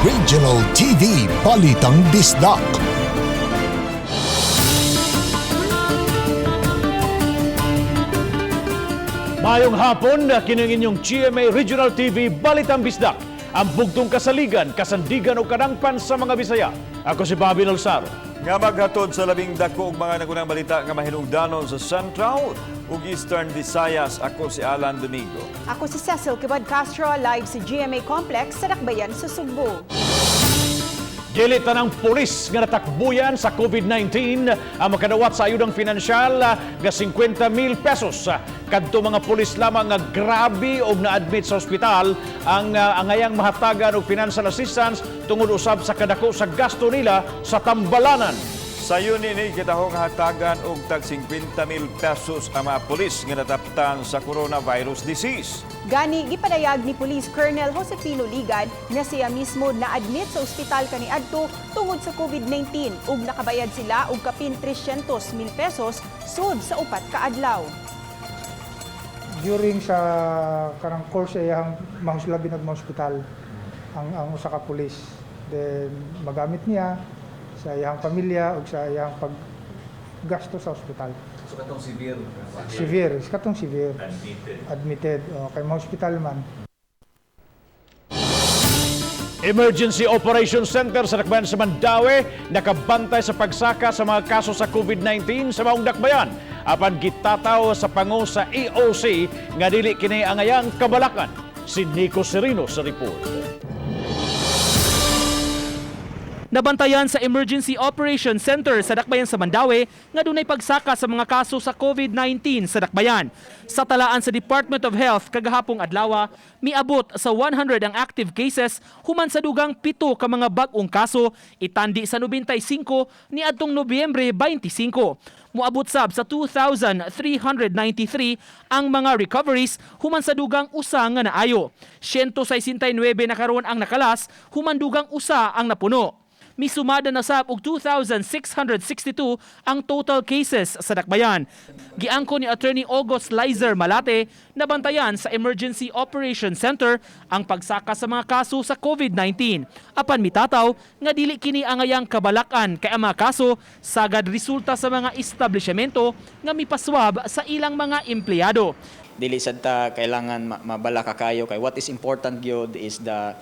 Regional TV Balitang Bisdak. Mayong hapon, kining inyong GMA Regional TV Balitang Bisdak. Ang bugtong kasaligan, kasandigan o kadangpan sa mga Bisaya. Ako si Bobby Nolsaro. Nga maghatod sa labing dako og mga nagunang balita nga mahinungdanon sa Central ug Eastern Visayas. Ako si Alan Domingo. Ako si Cecil Kibad Castro, live sa GMA Complex sa Dakbayan sa Sugbo. Dili tanang pulis nga natakbuyan sa COVID-19 ang makadawat sa ayudang pinansyal nga 50,000 pesos. Kadto mga pulis lamang nga grabe og na-admit sa ospital ang angayang mahatagan og financial assistance tungod usab sa kadako sa gasto nila sa tambalanan. Sa yun ini kitahong hatagan og tag 50,000 pesos ang mga pulis nga nataptan sa coronavirus disease. Gani gipadayag ni Police Colonel Josefino Ligad na siya mismo na-admit sa ospital kaniadto tungod sa COVID-19 ug nakabayad sila og kapin 300,000 pesos sud sa upat ka adlaw. During sa karang course iyang mahuslabi nagma-ospital ang usa ka pulis. Then magamit niya sa iyang pamilya o sa iyang paggasto sa ospital. So katong severe? Severe. Admitted. O, kay ma-hospital man. Emergency Operations Center sa Dakbayan sa Mandaue nakabantay sa pagsaka sa mga kaso sa COVID-19 sa maong Dakbayan. Apan gitataw sa pangu sa EOC nga dili kini angayang kabalakan. Si Nico Serino sa report. Nabantayan sa Emergency Operations Center sa Dakbayan sa Mandaue nga dunay pagsaka sa mga kaso sa COVID-19 sa Dakbayan. Sa talaan sa Department of Health kagahapong adlaw, miabot sa 100 ang active cases human sa dugang 7 ka mga bag-ong kaso itandi sa 95 niadtong Nobyembre 25. Muabot sab sa 2,393 ang mga recoveries human sa dugang usa nga naayo. 169 na karon ang nakalas human dugang usa ang napuno. Misumada na sab og 2,662 ang total cases sa Dakbayan. Giangko ni Attorney August Lizer Malate nabantayan sa Emergency Operations Center ang pagsaka sa mga kaso sa COVID-19. Apan mitataw nga dili kini angayang kabalakan kay ang mga kaso sagad resulta sa mga establishmento nga mipaswab sa ilang mga empleyado. Dili sad ta kailangan mabala ka kayo kay what is important gyud is the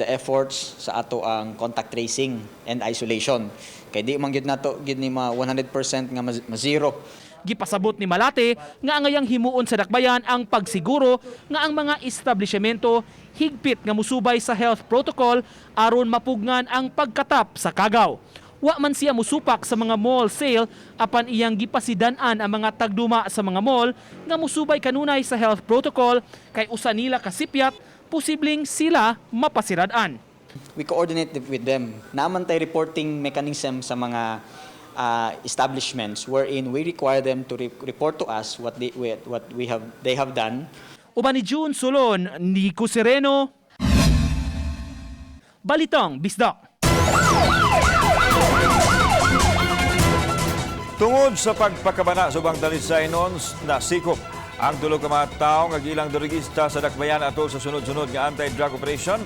efforts sa ato ang contact tracing and isolation. Kay di man gyud nato gyud ni 100% nga ma-zero. Gipasabot ni Malate nga angayang himuon sa Dakbayan ang pagsiguro nga ang mga establishmento higpit nga musubay sa health protocol aron mapugnan ang pagkatap sa kagaw. Wa man siya musupak sa mga mall sale apan iyang gipasidan-an ang mga tagduma sa mga mall nga musubay kanunay sa health protocol kay usa nila kasipyat posibleng sila mapasirad-an. We coordinate with them. Naaman tay reporting mechanism sa mga establishments wherein we require them to report to us what they have done. Uban ni June Solon, Nico Sereno, Balitang Bisdak. Tungod sa pagpakabana sa ubang dalisaynon na sikop ang tulo ka mga tawo nga gilang dirigista sa Dakbayan atol sa sunod-sunod nga anti-drug operation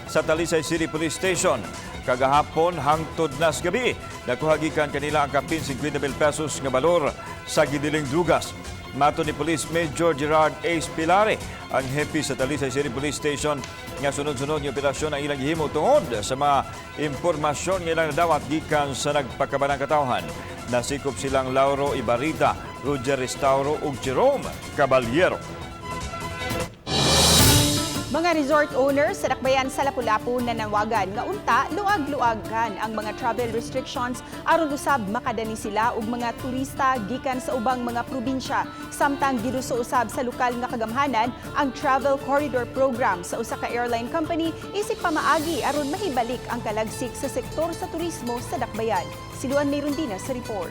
sa Talisay City Police Station. Kagahapon hangtod nas gabi, nakuha gikan kanila ang kapin 50,000 pesos nga balor sa gidiling drugas. Mato ni Police Major Gerard Ace Pilare, ang hepe sa Talisay City Police Station, nga sunod-sunod ng operasyon ang ilang gihimo tungod sa mga impormasyon nga ilang nadawat gikan sa nagpakabanang katawhan. Nasikop silang Lauro Ibarita, Roger Restauro ug Jerome Caballero. Mga resort owners sa Dakbayan sa Lapu-Lapu nanawagan nga unta luag-luagan ang mga travel restrictions aron usab makadani sila og mga turista gikan sa ubang mga probinsya. Samtang giduso usab sa lokal nga kagamhanan ang Travel Corridor Program sa usa ka airline company isip pamaagi aron mahibalik ang kalagsik sa sektor sa turismo sa Dakbayan. Si Luan Mayrondina sa report.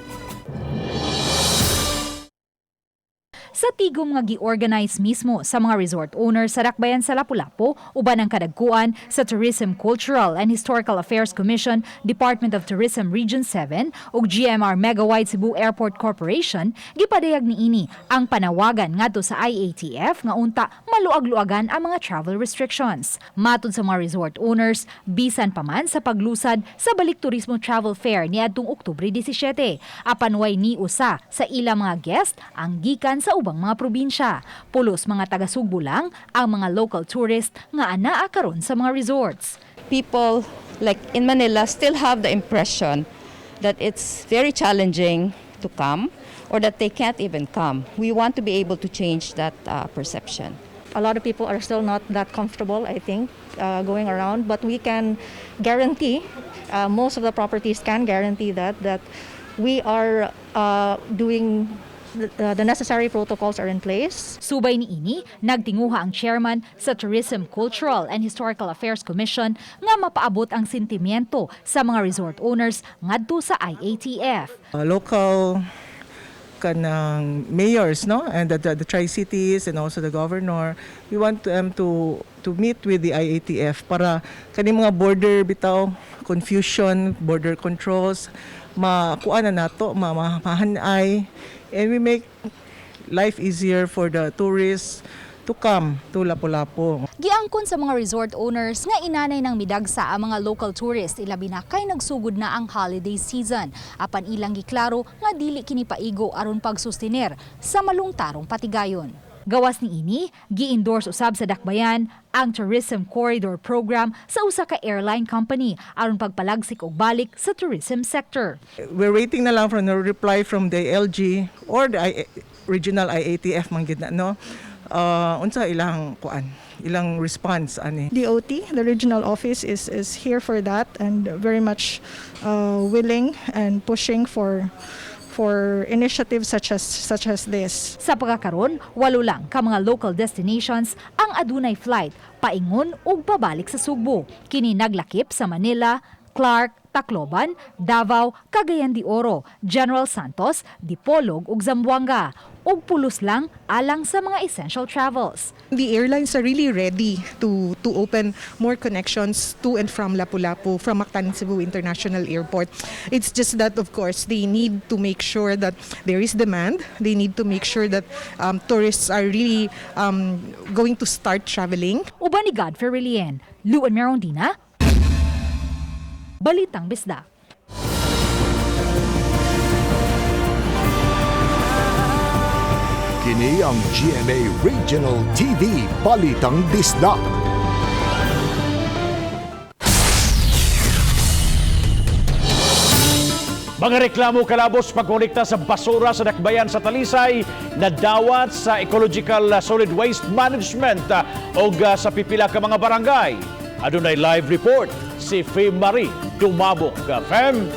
Sa katigom nga gi-organize mismo sa mga resort owners sa Dakbayan sa Lapu-Lapu uban ang kadagkuan sa Tourism, Cultural and Historical Affairs Commission, Department of Tourism Region 7 ug GMR Megawide Cebu Airport Corporation. Gipadayag niini ang panawagan ngadto sa IATF nga unta maluag-luagan ang mga travel restrictions. Matud sa mga resort owners, bisan pa man sa paglusad sa balik turismo travel fair niadtong Oktubre 17, apan way ni usa sa ilang mga guest ang gikan sa ubang mga probinsya. Pulos mga taga-Sugbo lang ang mga local tourist nga anaa karon sa mga resorts. People like in Manila still have the impression that it's very challenging to come or that they can't even come. We want to be able to change that perception. A lot of people are still not that comfortable, I think, going around, but we can guarantee, most of the properties can guarantee that we are doing the necessary protocols are in place. Subay niini, nagtinguha ang chairman sa Tourism, Cultural and Historical Affairs Commission nga mapaabot ang sentimiento sa mga resort owners ngadto sa IATF. Local kanang mayors, no, and the Tri-Cities and also the governor, we want them to meet with the IATF para kani mga border bitaw confusion, border controls makuha na nato, mahanay, and we make life easier for the tourists to come to Lapu-Lapu. Giangkon sa mga resort owners nga inanay ng midagsa ang mga local tourists ilabi na kay nagsugod na ang holiday season. Apan ilang giklaro nga dili kini paigo aron pagsustener sa malungtarong patigayon. Gawas niini, gi-endorse usab sa Dakbayan ang Tourism Corridor Program sa usa ka airline company aron pagpalagsik og balik sa tourism sector. We're waiting na lang for a reply from the LG or the regional IATF man gid na, no. Unsa ilang response ani? DOT, the regional office, is here for that and very much willing and pushing for initiatives such as this. Sa pagkakaron, 8 lang ka mga local destinations ang adunay flight paingon ug pabalik sa Sugbo. Kini naglakip sa Manila, Clark, Tacloban, Davao, Cagayan de Oro, General Santos, Dipolog ug Zamboanga. Ug pulos lang alang sa mga essential travels. The airlines are really ready to open more connections to and from Lapu-Lapu from Mactan Cebu International Airport. It's just that, of course, they need to make sure that there is demand. They need to make sure that tourists are really going to start traveling. Uban ni Godfrey Relien, Luan Merondina, Balitang Bisda. Kini ang GMA Regional TV Balitang Bisda. Mga reklamo kalabos pagkolekta sa basura sa Dakbayan sa Talisay na dawat sa Ecological Solid Waste Management o sa pipila ka mga barangay. Adunay live report si Fem Marie Dumabok. Fem.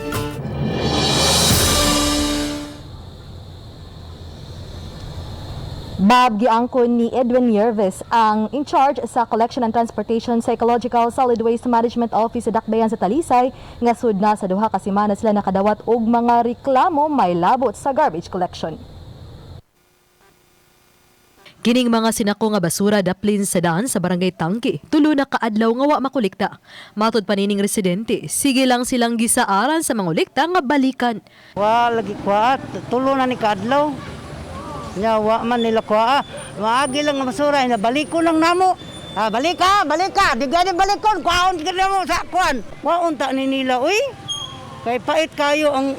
Bob, giangkon ni Edwin Yerves ang in charge sa Collection and Transportation sa Ecological Solid Waste Management Office sa Dakbayan sa Talisay nga sud na sa duha ka semana sila nakadawat og mga reklamo may labot sa garbage collection. Kining mga sinako nga basura daplin sa daan sa barangay Tangki, tulo na kaadlaw nga wa makolekta. Matod panining residente, sige lang silang gisaaran sa mangolekta nga balikan. Wa lagi kuat, tulo na ni kaadlaw. Nya wa man nila kuha. Maagi lang nga basura ina baliko lang namo. Balika, di gani balikon kuhaon gid mo sa kuan. Wa unta ni nila uy. Kay pait kayo ang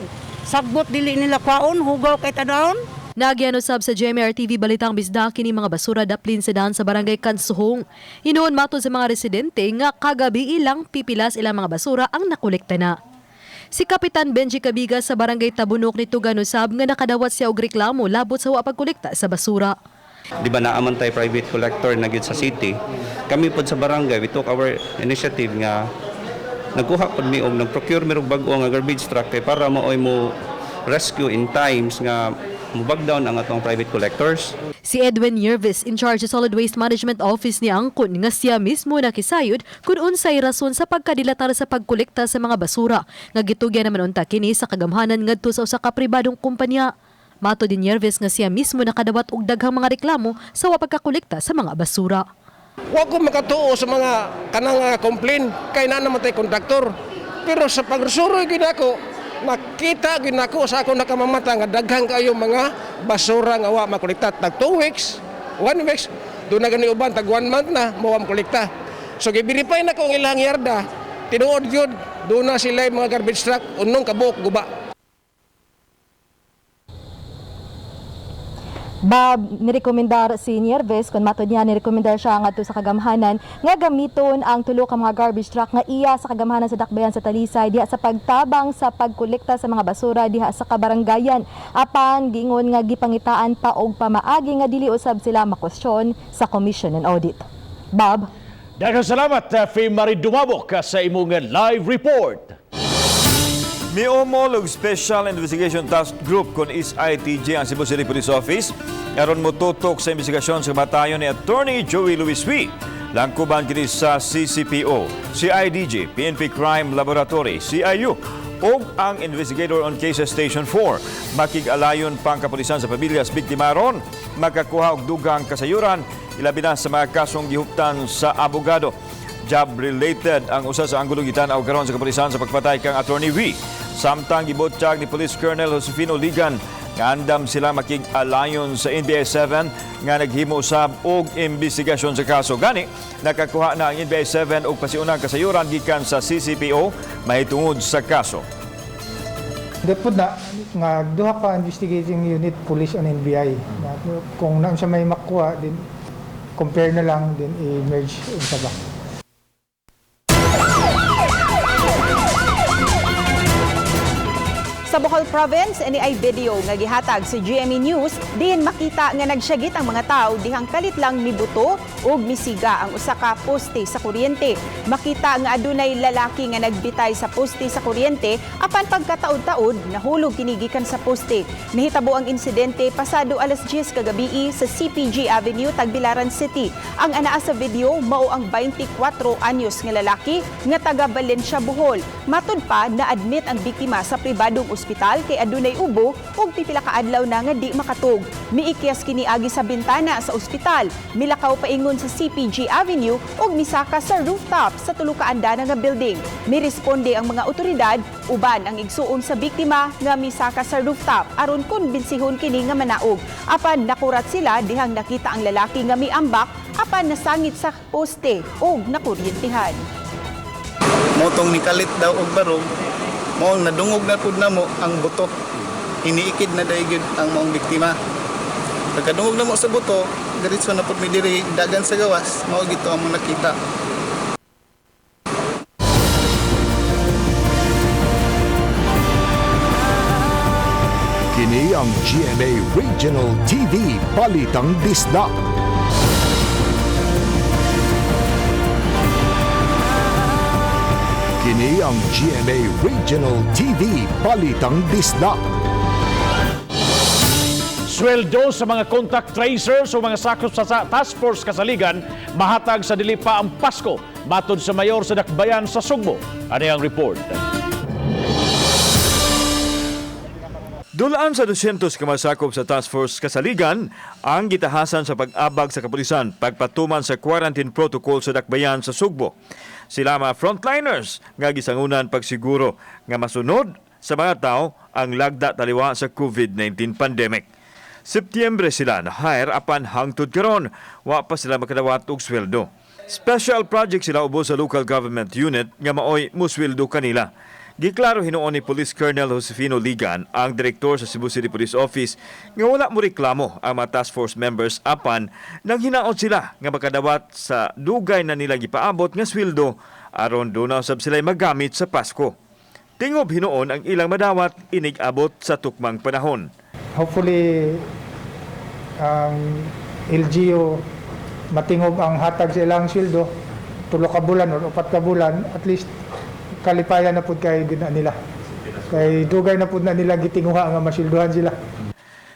sagbot dili nila kuhaon, hugaw kay tadawon. Nagyan usab sa GMR TV Balitang Bisda kini mga basura daplin sa daan sa barangay Kansuhong. Hinuon matod sa mga residente nga kagabi ilang pipilas ilang mga basura ang nakolekta na. Si Kapitan Benji Cabigas sa barangay Tabunok ni Tugan usab nga nakadawat siya og reklamo labot sa wa pagkolekta sa basura. Di ba naaman tayo private collector na gyud sa city? Kami pod sa barangay we took our initiative nga nagkuha pod mi og nagprocure mi og bag-o nga garbage truck kay para maoy mo rescue in times nga mubag down ang atong private collectors. Si Edwin Yerves, in charge sa Solid Waste Management Office ni Angkon, nga siya mismo nakisayod kung unsay rason sa pagkadilatar sa pagkolekta sa mga basura nga gitugyan naman unta kini sa kagamhanan ngadto sa usa ka pribadong kumpanya. Mato din Yerves nga siya mismo nakadawat og daghang mga reklamo sa wa pagkakolekta sa mga basura. Wa ko makatuo sa mga kanang complain kay na naman tay kontraktor. Pero sa pagsuroy gid ako, nakita gid ako sa ako nakamamata nga daghang kayo mga basura nga wa makolekta tag 2 weeks, 1 weeks, do na gani uban tag 1 month na mao makolekta. So gi-verify na ko ang ilang yarda. Tinuod gyud do na sila mga garbage truck unong kabuok guba. Bob, nirekomendar si Yerves, kung matod niya, nirekomendar siya nga sa kagamhanan nga gamiton ang tulo ka mga garbage truck nga iya sa kagamhanan sa Dakbayan sa Talisay diha sa pagtabang sa pagkolekta sa mga basura diha sa kabaranggayan. Apan giingon nga gipangitaan pa og pamaagi nga dili usab sila makwestiyon sa Commission and Audit. Bob? Daghang salamat, Faye Marie Dumabok sa imong live report. Miomol og Special Investigation Task Group kon SITG ang Cebu City Police Office aron motutok sa investigasyon sa kamatayon ni Attorney Joey Luiswi. Langkuban kini sa CCPO, CIDG, PNP Crime Laboratory, CIU ug ang Investigator on Cases Station 4. Makig-alayon pang kapulisan sa pamilyas biktima ron, makakuha og dugang kasayuran ilabi na sa mga kasong gihuptan sa abogado. Job-related ang usa sa anggulong gitanaw karon sa kapulisan sa pagpatay kang Attorney V. Samtang gibotyag ni Police Colonel Josefino Ligan nga andam sila makig-alayon sa NBI 7 nga naghimo usab og investigasyon sa kaso. Gani, nakakuha na ang NBI 7 og pasiunang kasayuran gikan sa CCPO mahitungod sa kaso. Depod na nga duha ka investigating unit police on NBI. Kung nang sa may makuha din compare na lang din i-merge sa back. Sa Bohol Province, ini ay video nga gihatag sa GMA News, diin makita nga nagsyagit ang mga tao dihang kalit lang mibuto ug misiga ang usa ka poste sa kuryente. Makita nga adunay lalaki nga nagbitay sa poste sa kuryente apan pagkataod-taod nahulog kini gikan sa poste. Nahitabo ang insidente pasado alas 10 kagabi sa CPG Avenue, Tagbilaran City. Ang anaa sa video mao ang 24 anyos nga lalaki nga taga Valencia, Bohol. Matud pa na-admit ang biktima sa pribadong ospital kay adunay ubo ug pipila ka adlaw na nga di makatug. Miikyas kini agi sa bintana sa ospital, milakaw paingon sa CPG Avenue ug misaka sa rooftop sa tulo ka andana nga building. Miresponde ang mga otoridad uban ang igsuon sa biktima nga misaka sa rooftop aron konbinsihon kini nga manaog. Apan nakurat sila dihang nakita ang lalaki nga miambak apan nasangit sa poste ug nakuryentihan. Motong nikalit daw og barog, mo nadungog na pud namo ang buto. Iniikid na dayon ang maong biktima. Pagkadungog na mo sa buto, diretso na pud mi diri dagan sa gawas, mao gito ang nakita. Kini ang GMA Regional TV Balitang Disda. Kini ang GMA Regional TV Balitang Disda. Sweldo sa mga contact tracers o mga sakop sa Task Force Kasaligan mahatag sa dili pa ang Pasko matod sa mayor sa Dakbayan sa Sugbo. Ano ang report? Dulaan sa 200 ka masakop sa Task Force Kasaligan ang gitahasan sa pag-abag sa kapulisan pagpatuman sa quarantine protocol sa Dakbayan sa Sugbo. Sila mga frontliners nga gisangunan pagsiguro nga masunod sa mga tao ang lagda taliwa sa COVID-19 pandemic. Setyembre sila na-hire apan hangtod karon wa pa sila makadawat og sweldo. Special project sila ubos sa local government unit nga maoy musweldo kanila. Giklaro hinuon ni Police Colonel Josefino Ligan, ang direktor sa Cebu City Police Office, nga wala mo reklamo ang mga task force members apan nang hinaot sila nga makadawat sa dugay na nila gipaabot nga sweldo aron do na usab sila magamit sa Pasko. Tingob hinuon ang ilang madawat inig-abot sa tukmang panahon. Hopefully LGU matingob ang hatag sa ilang sweldo 3 ka bulan o 4 ka bulan, at least kalipayan na pud kay gina nila. Kay dugay na pud na nila gitinguha nga masilduhan sila.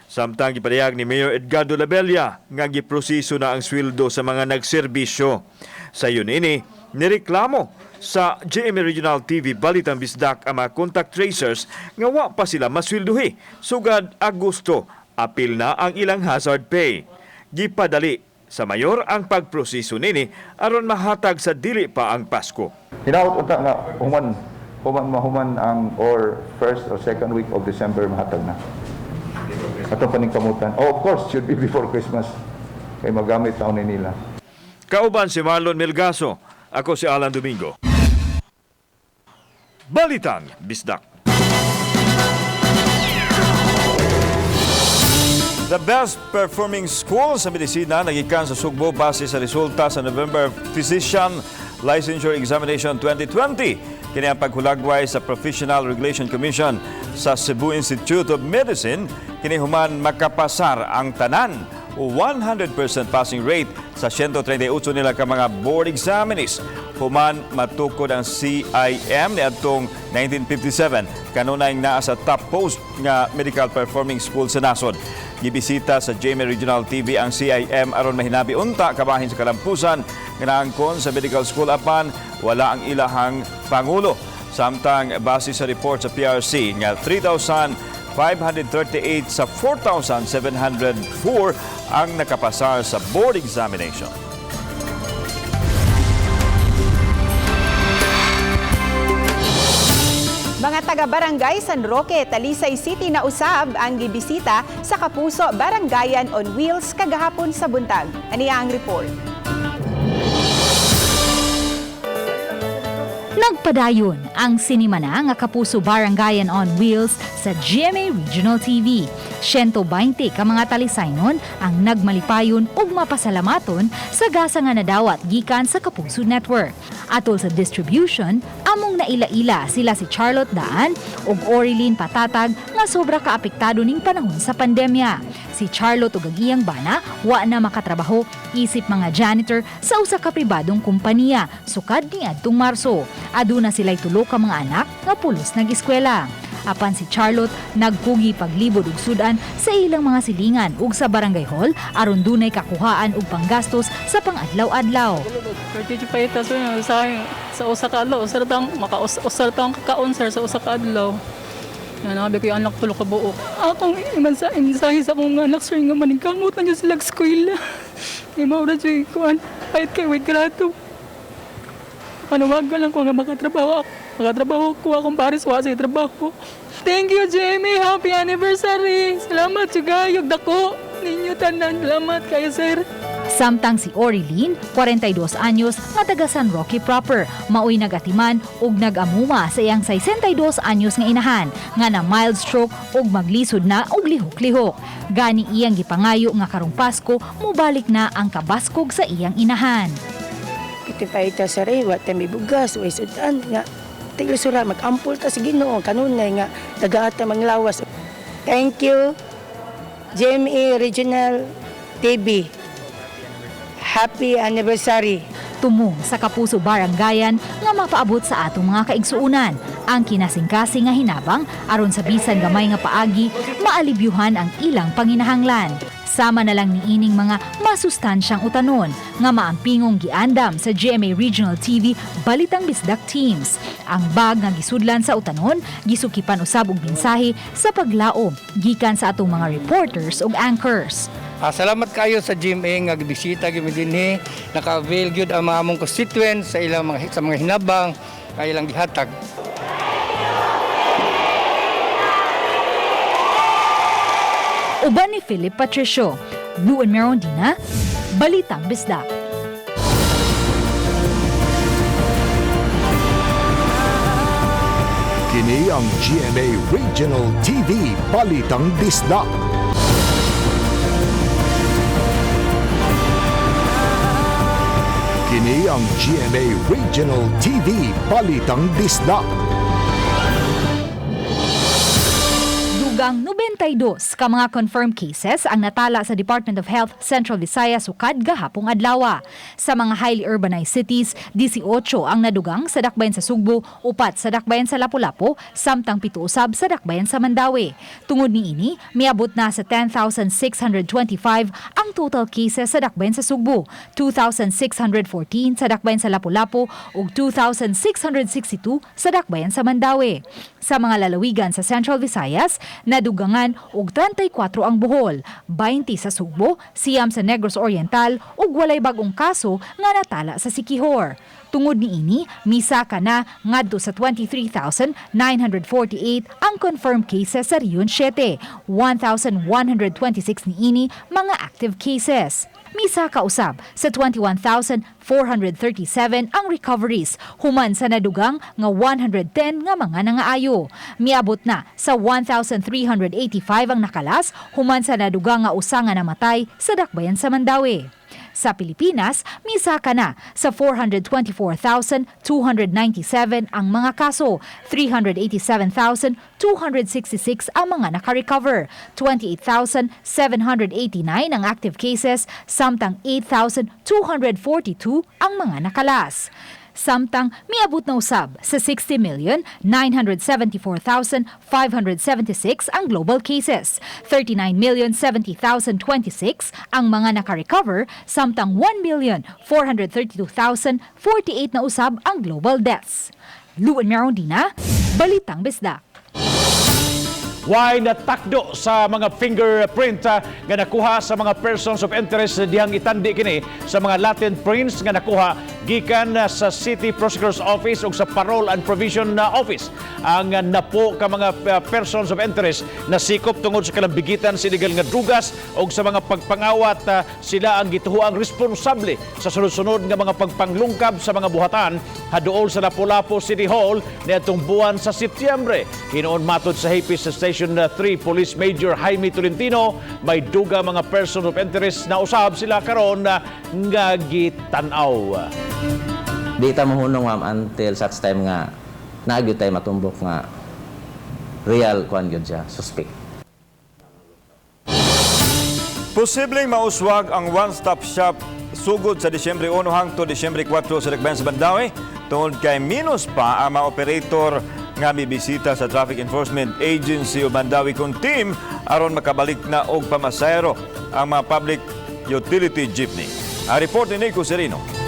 Samtang gipadayag ni Mayor Edgardo Labella nga giproseso na ang sweldo sa mga nagserbisyo. Sa yun ini, nireklamo Sa GMA Regional TV Balitang Bisdak ang mga contact tracers nga wa pa sila masweldohi. Sugad Agosto, apil na ang ilang hazard pay. Gipadali sa mayor ang pagproseso nini aron mahatag sa dili pa ang Pasko. Hinaot unta nga human ang or first or second week of December mahatag na. Atong paningkamutan. Oh, of course, should be before Christmas. Kay magamit taon ni nila. Kauban si Marlon Melgaso. Ako si Alan Domingo. Balitang Bisdak. The best performing school sa medisina nagikan sa Sugbo base sa resulta sa November Physician Licensure Examination 2020. Kini ang paghulagway sa Professional Regulation Commission sa Cebu Institute of Medicine. Kini human makapasar ang tanan o 100% passing rate sa 138 nila ka mga board examinees. Human matukod ang CIM ni adtong 1957 kanunay naa sa top post nga medical performing school sa nasod. Gibisita sa GMA Regional TV ang CIM aron mahinabi unta kabahin sa kalampusan nga naangkon sa medical school apan wala ang ilahang pangulo. Samtang base sa report sa PRC nga 3,538 sa 4,704 ang nakapasar sa board examination. Mga taga-barangay San Roque, Talisay City na usab ang gibisita sa Kapuso Barangayan on Wheels kagahapon sa buntag. Aniya ang report. Nagpadayon ang sinimana nga Kapuso Barangayan on Wheels sa GMA Regional TV. 120 ka mga talisaynon ang nagmalipayon ug mapasalamaton sa gasa nga nadawat gikan sa Kapuso Network. Atol sa distribution, among naila-ila sila si Charlotte Daan ug Orilyn Patatag nga sobra kaapektado ning panahon sa pandemya. Si Charlotte ug ang iyang bana wa na makatrabaho isip mga janitor sa usa ka pribadong kompanya sukad niadtong Marso. Aduna sila'y tulo ka mga anak nga pulos nag-eskwela. Apan si Charlotte nagpugi paglibod og sudan sa ilang mga silingan ug sa barangay hall aron dunay kakuhaan og panggastos sa pang-adlaw-adlaw. Pwede pa ito sa usa ka adlaw, usar tang makausar tang kakaon sir sa usa ka adlaw. Nabi ko yung anak tulo ka buok. Akong imensahe sa akong anak sir nga maningkamot na niya sila eskwela. Imaura siya kuan pahit kay wait grato. Panawagan lang ko nga makatrabaho ako. Makatrabaho ko akong pares wa sa trabaho. Thank you, Jamie. Happy anniversary. Salamat juga yung dako. Ninyo tanan. Salamat kayo, sir. Samtang si Orilyn, 42 anyos, nga taga San Roque proper, maoy nagatiman ug nagamuma sa iyang 62 anyos nga inahan, nga na mild stroke ug maglisod na og lihok-lihok. Gani iyang gipangayo nga karong Pasko, mubalik na ang kabaskog sa iyang inahan. Iti pa ita sa rewa, tami bugas, way sudan nga. Tiglusura, mag-ampul ta sa Ginoo, kanunay nga, tagaata manglawas. Thank you, GMA Regional TV. Happy anniversary. Tumong sa Kapuso Barangayan nga mapaabot sa atong mga kaigsuunan ang kinasingkasing nga hinabang aron sa bisan gamay nga paagi maalibyuhan ang ilang panginahanglan. Sama na lang niining mga masustansyang utanon nga maampingong giandam sa GMA Regional TV Balitang Bisdak Teams. Ang bag nga gisudlan sa utanon gisukipan usab og mensahe sa paglaom gikan sa atong mga reporters ug anchors. Salamat kayo sa GMA nga gibisita gyud dinhi, naka-avail gyud ang mga among constituents sa ilang mga hinabang kay ilang gihatag. Uban ni Philip Patricio, Lou and Merondina, Balitang Bisdak. Kini ang GMA Regional TV Balitang Bisdak. Kini ang GMA Regional TV Balitang Bisdak. Dugang 92 ka mga confirmed cases ang natala sa Department of Health Central Visayas sukad gahapong adlaw. Sa mga highly urbanized cities, 18 ang nadugang sa dakbayan sa Sugbo, 4 sa dakbayan sa Lapu-Lapu, samtang 7 usab sa dakbayan sa Mandawi. Tungod niini, miabot na sa 10,625 ang total cases sa dakbayan sa Sugbo, 2,614 sa dakbayan sa Lapu-Lapu ug 2,662 sa dakbayan sa Mandawi. Sa mga lalawigan sa Central Visayas, nadugangan og 34 ang Bohol, 20 sa Sugbo, 9 sa Negros Oriental ug walay bag-ong kaso nga natala sa Siquijor. Tungod niini, misa ka na ngadto sa 23,948 ang confirmed cases sa Riyon 7, 1,126 niini mga active cases. Misa ka usab sa 21,437 ang recoveries, human sa nadugang nga 110 nga mga nangaayo. Miabot na sa 1,385 ang nakalas, human sa nadugang nga usa nga namatay sa dakbayan sa Mandawi. Sa Pilipinas, misa ka na sa 424,297 ang mga kaso, 387,266 ang mga naka-recover, 28,789 ang active cases, samtang 8,242 ang mga nakalas. Samtang miabot na usab sa 60,974,576 ang global cases, 39,070,026 ang mga naka-recover, samtang 1,432,048 na usab ang global deaths. Luan Merondina, Balitang Bisdak. Why natakdo sa mga fingerprint nga nakuha sa mga persons of interest dihang itandi kini sa mga latent prints nga nakuha gikan sa City Prosecutor's Office ug sa Parole and Provision Office. Ang napo ka mga persons of interest na sikop tungod sa kalambigitan sa illegal nga drugas ug sa mga pagpangawat, sila ang gituhuang responsable sa sunod-sunod nga mga pagpanglungkab sa mga buhatan haduol sa Lapu-Lapu City Hall niadtong buwan sa Setyembre. Hinuon matod sa Happy Station 3 Police Major Jaime Tolentino, may duga mga person of interest na usab sila karon nga gitanaw. Di ta mahunong ma'am until such time nga nagyud tay matumbok nga real kuan gyud siya suspect. Posibleng mauswag ang one-stop shop sugod sa Disyembre 1 hangtod Disyembre 4 sa dakbayan sa Mandawi tungod kay minus pa ang mga operator nga mibisita sa Traffic Enforcement Agency o Mandawi kung team aron makabalik na og pamasayro ang mga public utility jeepney. Ang report ni Nico Serino.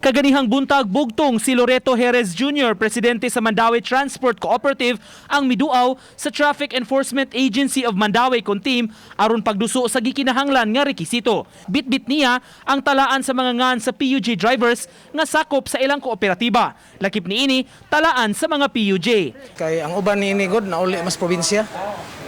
Kaganihang buntag bugtong si Loreto Jerez Jr., presidente sa Mandawi Transport Cooperative, ang miduaw sa Traffic Enforcement Agency of Mandawi kon team aron pagduso sa gikinahanglan nga rekisito. Bitbit niya ang talaan sa mga ngan sa PUJ drivers nga sakop sa ilang kooperatiba. Lakip niini talaan sa mga PUJ. Kay ang uban niini god na uli mas probinsya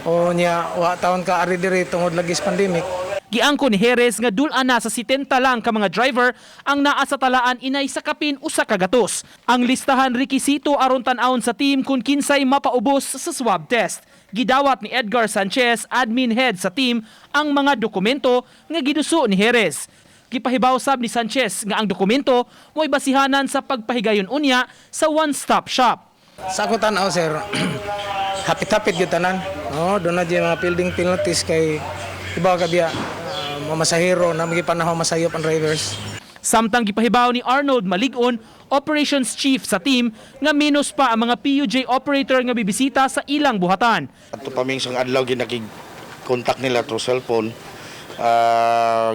o niya wa taon ka ari diri tungod lagi sa pandemic. Giangko ni Jerez nga dul-an na sa 70 lang ka mga driver ang naa sa talaan inay sakapin usa ka gatos. Ang listahan rekisito aron tan-awon sa team kung kinsay mapaubos sa swab test. Gidawat ni Edgar Sanchez, admin head sa team, ang mga dokumento nga giduso ni Jerez. Gipahibaw sab ni Sanchez nga ang dokumento mo'y basihanan sa pagpahigayon unya sa one-stop shop. Sa ako tan-aw sir, hapit-hapit gyud tanan. No, do na di mga building penalties kay iba ka biya mamasahero na magipanahon masayop ang drivers. Samtang gipahibaw ni Arnold Maligon, operations chief sa team, nga minus pa ang mga PUJ operator nga bibisita sa ilang buhatan. Ato pamingsong adlaw ginaki-contact nila through cellphone.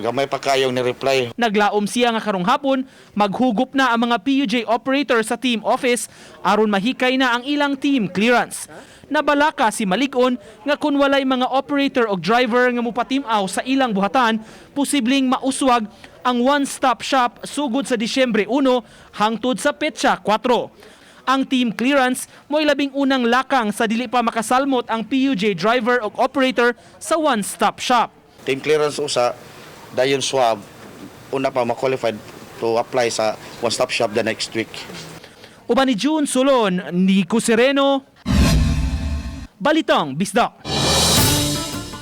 Gamay pa kayong ni-reply. Naglaom siya nga karong hapon, maghugop na ang mga PUJ operator sa team office aron mahikay na ang ilang team clearance. Nabalaka si Maligon nga kung walay mga operator o driver nga mupatim-aw sa ilang buhatan, posibleng mauswag ang one-stop shop sugod sa Disyembre 1 hangtod sa petsa 4. Ang team clearance mo'y labing unang lakang sa dili pa makasalmot ang PUJ driver o operator sa one-stop shop. Team clearance usa, dayon swab, una pa ma-qualified to apply sa one-stop shop the next week. Uban ni June Solon, Nico Sereno, Balitang Bisdak.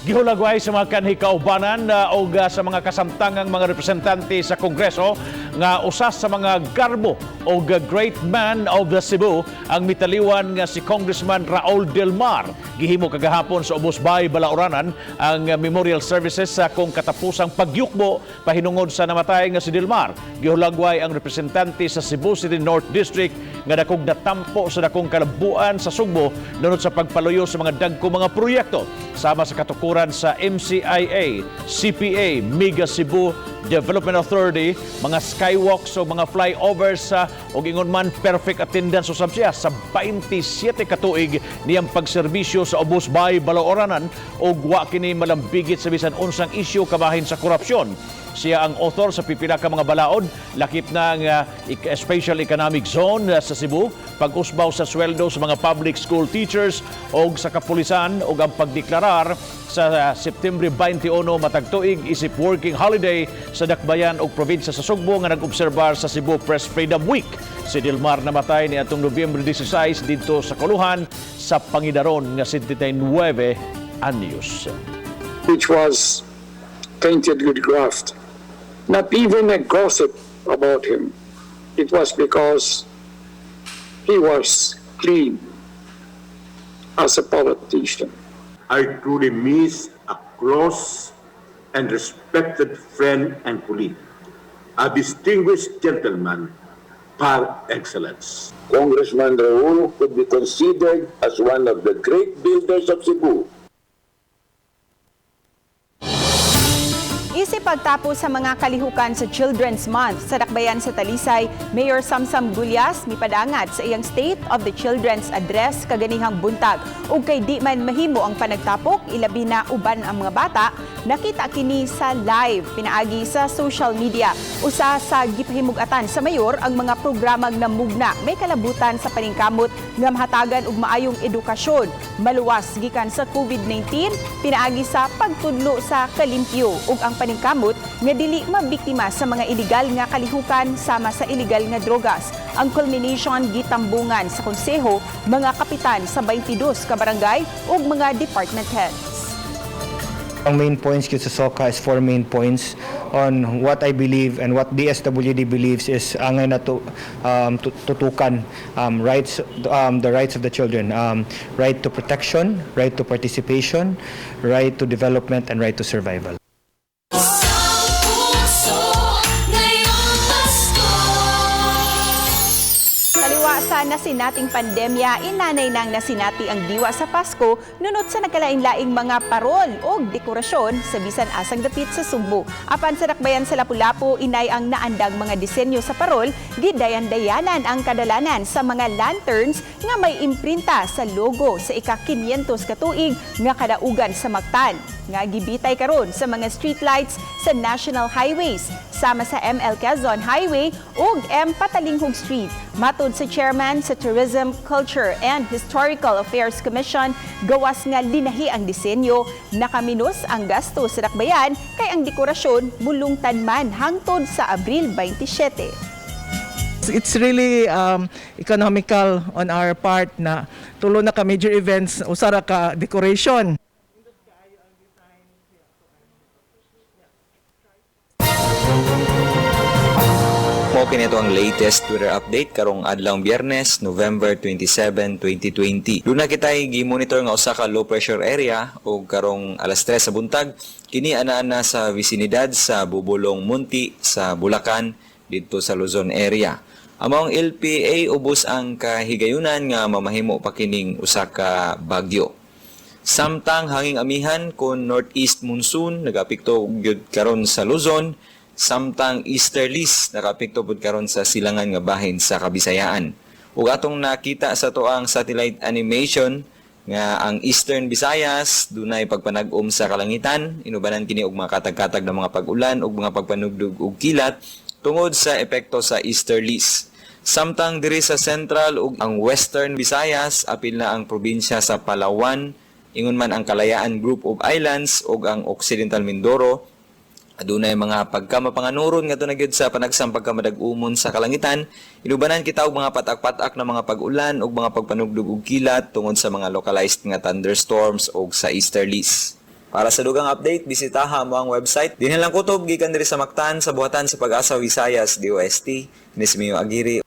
Gihulagway sa mga kanhi kaubanan o sa mga kasamtangang mga representante sa Kongreso nga usa sa mga garbo o great man of the Cebu ang mitaliwan nga si Congressman Raul Del Mar. Gihimo kagahapon sa Ubos Bay, Balaoranan ang memorial services sa kung katapusang pagyukbo pahinungod sa namatay nga si Del Mar. Gihulagway ang representante sa Cebu City North District nga dakong natampo sa dakong kalabuan sa Sugbo lunod sa pagpaluyo sa mga dagko mga proyekto sama sa katukuran sa MCIA, CPA, Mega Cebu Development Authority, mga skywalks o mga flyovers o ingon man perfect attendance usab siya sa 27 katuig niyang pagserbisyo sa Ubos Bay, Balaoranan o wa kini malambigit sa bisan unsang isyu kabahin sa korupsyon. Siya ang author sa pipila ka mga balaod, lakip na ang Special Economic Zone sa Cebu, pag-usbaw sa sweldo sa mga public school teachers o sa kapulisan o ang pagdeklarar sa September 21 matag tuig isip working holiday sa Dakbayan o probinsya sa Sugbo nga nag-obserbar sa Cebu Press Freedom Week. Si Del Mar namatay ni atong Nobyembre 16 dito sa Kuluhan sa Pangidaron nga 79 anyos. Which was tainted with graft. Not even a gossip about him. It was because he was clean as a politician. I truly miss a close and respected friend and colleague, a distinguished gentleman par excellence. Congressman Raul could be considered as one of the great builders of Cebu. Isip pagtapos sa mga kalihukan sa Children's Month sa Dakbayan sa Talisay, Mayor Samsam Gulyas mipadangat sa iyang State of the Children's Address kaganihang buntag. Ug kay di man mahimo ang panagtapok, ilabi na uban ang mga bata, nakita kini sa live pinaagi sa social media. Usa sa gipahimug-atan sa mayor ang mga programang namugna may kalabutan sa paningkamot nga mahatagan og maayong edukasyon, maluwas gikan sa COVID-19, pinaagi sa pagtudlo sa kalimpyo ug ang paningkamot nga dili mabiktima sa mga iligal nga kalihukan sama sa iligal nga drogas. Ang culmination gitambungan sa konseho, mga kapitan sa 22 ka barangay ug mga department heads. Ang main points ko sa SOCA is 4 main points on what I believe and what DSWD believes is angay na tutukan the rights of the children, right to protection, right to participation, right to development, and right to survival. Sa nasinating pandemya, inanay nang nasinati ang diwa sa Pasko nunot sa nagkalain-laing mga parol o dekorasyon sa bisan asang dapit sa Sugbo. Apan sa Dakbayan sa Lapu-Lapu, inay ang naandang mga disenyo sa parol, gidayan-dayanan ang kadalanan sa mga lanterns nga may imprinta sa logo sa ika-500 katuig nga kadaugan sa Mactan. Nga gibitay karon sa mga streetlights sa national highways sama sa ML Quezon Highway ug M Patalinghog Street. Matod sa chairman sa Tourism, Culture and Historical Affairs Commission, gawas nga linahi ang disenyo, nakaminos ang gasto sa Dakbayan kay ang dekorasyon mulungtan man hangtod sa Abril 27. It's really economical on our part na tulo na ka major events usara ka decoration. Mo kinito ang latest Twitter update karong adlawng Biyernes, November 27, 2020. Duna kitay gi-monitor nga usa ka low pressure area o karong alas 3 sa buntag kini ana sa visinidad sa Bubulong Munti sa Bulacan didto sa Luzon area. Among LPA ubos ang kahigayunan nga mamahimo pa kining usa ka bagyo. Samtang hanging amihan kon northeast monsoon nagapekto gyud karon sa Luzon. Samtang easterlies nakapekto pud karon sa silangan nga bahin sa Kabisayaan. Ug atong nakita sa tuang satellite animation nga ang Eastern Visayas dunay pagpanag-om sa kalangitan, inubanan kini og mga katag-katag na mga pag-ulan ug mga pagpanugdog ug kilat tungod sa epekto sa easterlies. Samtang diri sa Central ug ang Western Visayas apil na ang probinsya sa Palawan, ingon man ang Kalayaan Group of Islands ug ang Occidental Mindoro. Adunay mga pagkamapanganuron nga na gyud sa panagsang pagkamadag-umon sa kalangitan, inubanan kita og mga patak-patak na mga pag-ulan ug mga pagpanugdog ug kilat tungod sa mga localized nga thunderstorms ug sa easterlies. Para sa dugang update, bisitaha mo ang website. Dinhi lang kutob gikan diri sa Mactan sa buhatan sa Pag-asa Visayas DOST. Nismio Aguirre.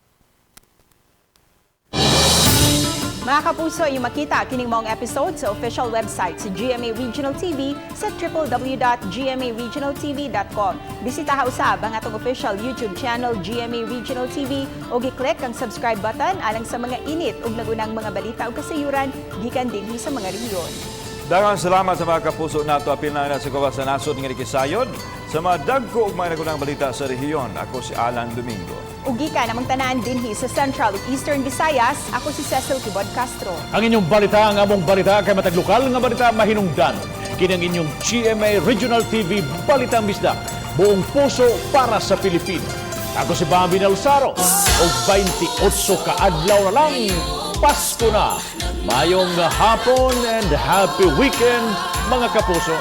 Mga kapuso, yung makita kining maong episode sa official website sa GMA Regional TV sa www.gmaregionaltv.com. Bisitaha usab ang atong official YouTube channel GMA Regional TV o gi-click ang subscribe button alang sa mga init ug nagunang mga balita ug kasayuran gikan dinhi sa mga rehiyon. Daghang salamat sa mga kapuso nato apil na sa kawasan nasod nga Kisayon sa mga dagko ug mga nagunang balita sa rehiyon. Ako si Alan Domingo. Ugi ka namang tanan dinhi sa Central ug Eastern Visayas, ako si Cecil Kibod Castro. Ang inyong balita, ang among balita kay matag lokal nga balita mahinungdan. Kini ang inyong GMA Regional TV Balitang Bisdak. Buong puso para sa Pilipinas. Ako si Bambi Nalsaro. O 28 kaadlaw na lang, Pasko na. Mayong hapon and happy weekend mga kapuso.